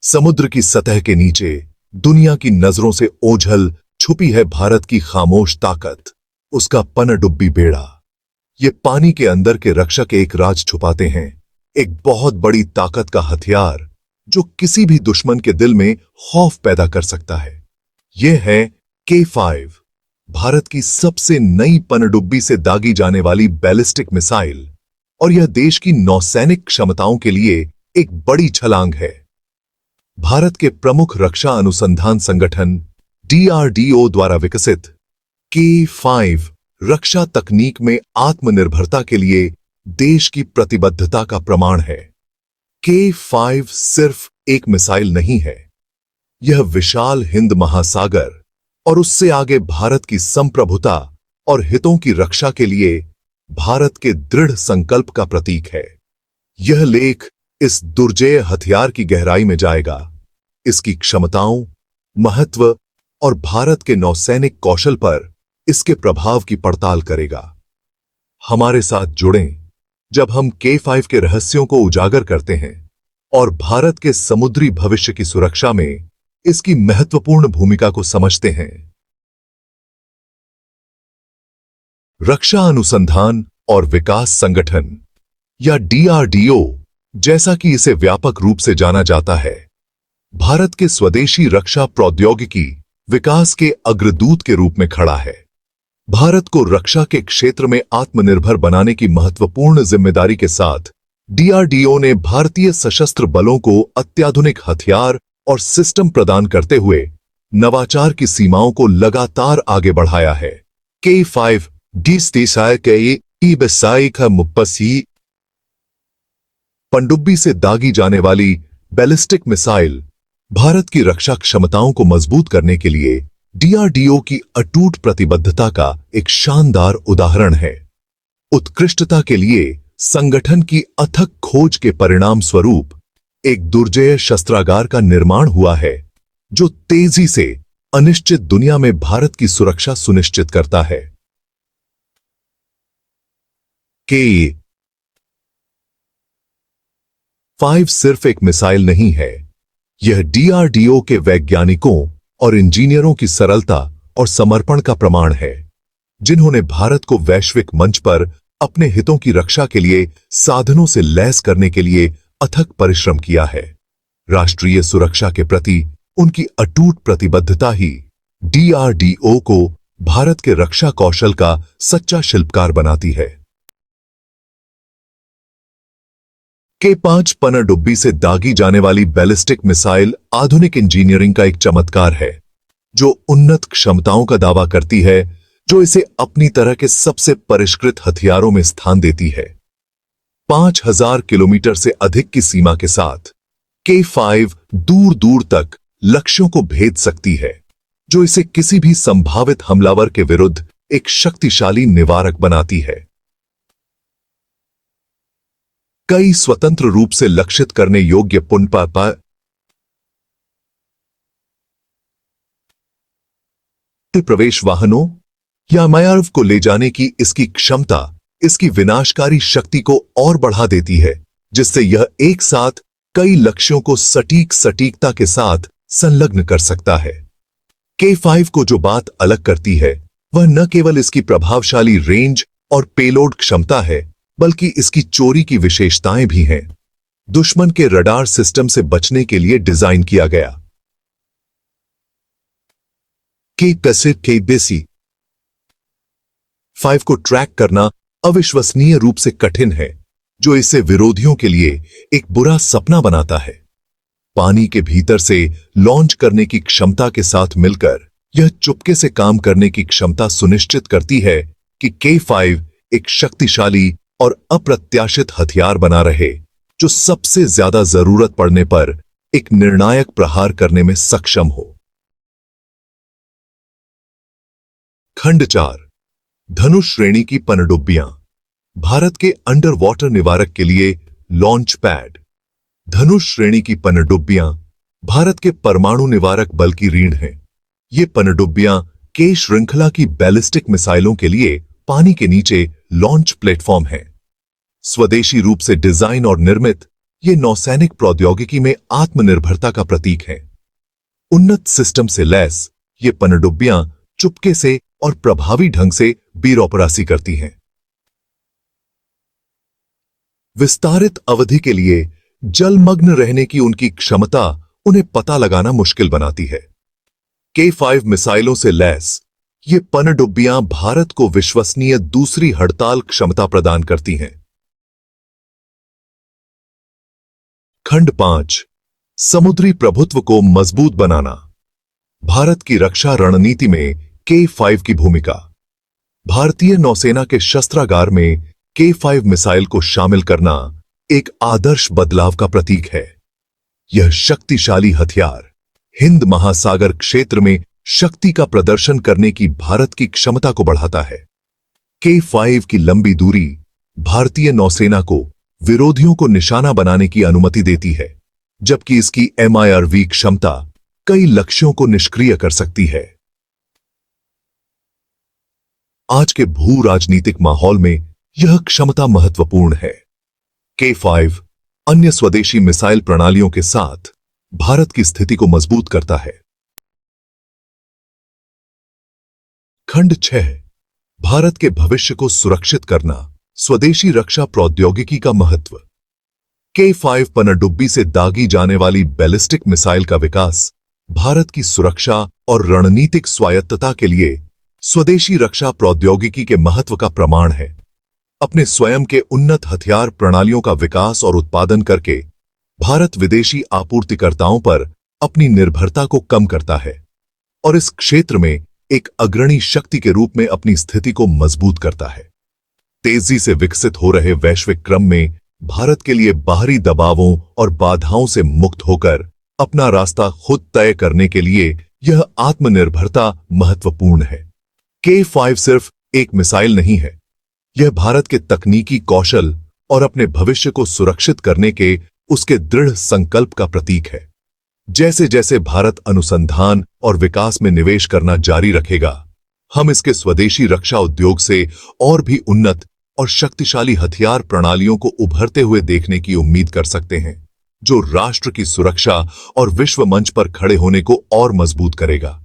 समुद्र की सतह के नीचे दुनिया की नजरों से ओझल छुपी है भारत की खामोश ताकत, उसका पनडुब्बी बेड़ा। ये पानी के अंदर के रक्षक एक राज छुपाते हैं, एक बहुत बड़ी ताकत का हथियार जो किसी भी दुश्मन के दिल में खौफ पैदा कर सकता है। यह है K5, भारत की सबसे नई पनडुब्बी से दागी जाने वाली बैलिस्टिक मिसाइल, और यह देश की नौसैनिक क्षमताओं के लिए एक बड़ी छलांग है। भारत के प्रमुख रक्षा अनुसंधान संगठन DRDO द्वारा विकसित K5 रक्षा तकनीक में आत्मनिर्भरता के लिए देश की प्रतिबद्धता का प्रमाण है। K5 सिर्फ एक मिसाइल नहीं है, यह विशाल हिंद महासागर और उससे आगे भारत की संप्रभुता और हितों की रक्षा के लिए भारत के दृढ़ संकल्प का प्रतीक है। यह लेख इस दुर्जेय हथियार की गहराई में जाएगा, इसकी क्षमताओं, महत्व और भारत के नौसैनिक कौशल पर इसके प्रभाव की पड़ताल करेगा। हमारे साथ जुड़ें जब हम K5 के रहस्यों को उजागर करते हैं और भारत के समुद्री भविष्य की सुरक्षा में इसकी महत्वपूर्ण भूमिका को समझते हैं। रक्षा अनुसंधान और विकास संगठन या DRDO, जैसा कि इसे व्यापक रूप से जाना जाता है, भारत के स्वदेशी रक्षा प्रौद्योगिकी विकास के अग्रदूत के रूप में खड़ा है। भारत को रक्षा के क्षेत्र में आत्मनिर्भर बनाने की महत्वपूर्ण जिम्मेदारी के साथ DRDO ने भारतीय सशस्त्र बलों को अत्याधुनिक हथियार और सिस्टम प्रदान करते हुए नवाचार की सीमाओं को लगातार आगे बढ़ाया है। K5 पनडुब्बी से दागी जाने वाली बैलिस्टिक मिसाइल भारत की रक्षा क्षमताओं को मजबूत करने के लिए DRDO की अटूट प्रतिबद्धता का एक शानदार उदाहरण है। उत्कृष्टता के लिए संगठन की अथक खोज के परिणाम स्वरूप एक दुर्जेय शस्त्रागार का निर्माण हुआ है, जो तेजी से अनिश्चित दुनिया में भारत की सुरक्षा सुनिश्चित करता है। K5 सिर्फ एक मिसाइल नहीं है, यह DRDO के वैज्ञानिकों और इंजीनियरों की सरलता और समर्पण का प्रमाण है, जिन्होंने भारत को वैश्विक मंच पर अपने हितों की रक्षा के लिए साधनों से लैस करने के लिए अथक परिश्रम किया है। राष्ट्रीय सुरक्षा के प्रति उनकी अटूट प्रतिबद्धता ही DRDO को भारत के रक्षा कौशल का सच्चा शिल्पकार बनाती है। K5 पनडुब्बी से दागी जाने वाली बैलिस्टिक मिसाइल आधुनिक इंजीनियरिंग का एक चमत्कार है, जो उन्नत क्षमताओं का दावा करती है, जो इसे अपनी तरह के सबसे परिष्कृत हथियारों में स्थान देती है। 5000 किलोमीटर से अधिक की सीमा के साथ K5 दूर दूर तक लक्ष्यों को भेद सकती है, जो इसे किसी भी संभावित हमलावर के विरुद्ध एक शक्तिशाली निवारक बनाती है। कई स्वतंत्र रूप से लक्षित करने योग्य प्रवेश वाहनों या मायार्व को ले जाने की इसकी क्षमता इसकी विनाशकारी शक्ति को और बढ़ा देती है, जिससे यह एक साथ कई लक्ष्यों को सटीकता के साथ संलग्न कर सकता है। K5 को जो बात अलग करती है, वह न केवल इसकी प्रभावशाली रेंज और पेलोड क्षमता है, बल्कि इसकी चोरी की विशेषताएं भी हैं। दुश्मन के रडार सिस्टम से बचने के लिए डिजाइन किया गया। K5 को ट्रैक करना अविश्वसनीय रूप से कठिन है, जो इसे विरोधियों के लिए एक बुरा सपना बनाता है। पानी के भीतर से लॉन्च करने की क्षमता के साथ मिलकर यह चुपके से काम करने की क्षमता सुनिश्चित करती है कि K5 एक शक्तिशाली और अप्रत्याशित हथियार बना रहे, जो सबसे ज्यादा जरूरत पड़ने पर एक निर्णायक प्रहार करने में सक्षम हो। खंड 4, धनुष श्रेणी की पनडुब्बियां, भारत के अंडर वाटर निवारक के लिए लॉन्च पैड। धनुष श्रेणी की पनडुब्बियां भारत के परमाणु निवारक बल की रीढ़ हैं। ये पनडुब्बियां K श्रृंखला की बैलिस्टिक मिसाइलों के लिए पानी के नीचे लॉन्च प्लेटफॉर्म है। स्वदेशी रूप से डिजाइन और निर्मित, ये नौसैनिक प्रौद्योगिकी में आत्मनिर्भरता का प्रतीक है। उन्नत सिस्टम से लैस ये पनडुब्बियां चुपके से और प्रभावी ढंग से बीरोपरासी करती हैं। विस्तारित अवधि के लिए जलमग्न रहने की उनकी क्षमता उन्हें पता लगाना मुश्किल बनाती है। K5 मिसाइलों से लैस ये पनडुब्बियां भारत को विश्वसनीय दूसरी हड़ताल क्षमता प्रदान करती हैं। खंड 5 समुद्री प्रभुत्व को मजबूत बनाना। भारत की रक्षा रणनीति में K5 की भूमिका। भारतीय नौसेना के शस्त्रागार में K5 मिसाइल को शामिल करना एक आदर्श बदलाव का प्रतीक है। यह शक्तिशाली हथियार हिंद महासागर क्षेत्र में शक्ति का प्रदर्शन करने की भारत की क्षमता को बढ़ाता है। K5 की लंबी दूरी भारतीय नौसेना को विरोधियों को निशाना बनाने की अनुमति देती है, जबकि इसकी MIRV क्षमता कई लक्ष्यों को निष्क्रिय कर सकती है। आज के भू राजनीतिक माहौल में यह क्षमता महत्वपूर्ण है। K5 अन्य स्वदेशी मिसाइल प्रणालियों के साथ भारत की स्थिति को मजबूत करता है। खंड 6 भारत के भविष्य को सुरक्षित करना। स्वदेशी रक्षा प्रौद्योगिकी का महत्व। K5 पनडुब्बी से दागी जाने वाली बैलिस्टिक मिसाइल का विकास भारत की सुरक्षा और रणनीतिक स्वायत्तता के लिए स्वदेशी रक्षा प्रौद्योगिकी के महत्व का प्रमाण है। अपने स्वयं के उन्नत हथियार प्रणालियों का विकास और उत्पादन करके भारत विदेशी आपूर्तिकर्ताओं पर अपनी निर्भरता को कम करता है और इस क्षेत्र में एक अग्रणी शक्ति के रूप में अपनी स्थिति को मजबूत करता है। तेजी से विकसित हो रहे वैश्विक क्रम में भारत के लिए बाहरी दबावों और बाधाओं से मुक्त होकर अपना रास्ता खुद तय करने के लिए यह आत्मनिर्भरता महत्वपूर्ण है। K5 सिर्फ एक मिसाइल नहीं है, यह भारत के तकनीकी कौशल और अपने भविष्य को सुरक्षित करने के उसके दृढ़ संकल्प का प्रतीक है। जैसे जैसे भारत अनुसंधान और विकास में निवेश करना जारी रखेगा, हम इसके स्वदेशी रक्षा उद्योग से और भी उन्नत और शक्तिशाली हथियार प्रणालियों को उभरते हुए देखने की उम्मीद कर सकते हैं, जो राष्ट्र की सुरक्षा और विश्व मंच पर खड़े होने को और मजबूत करेगा।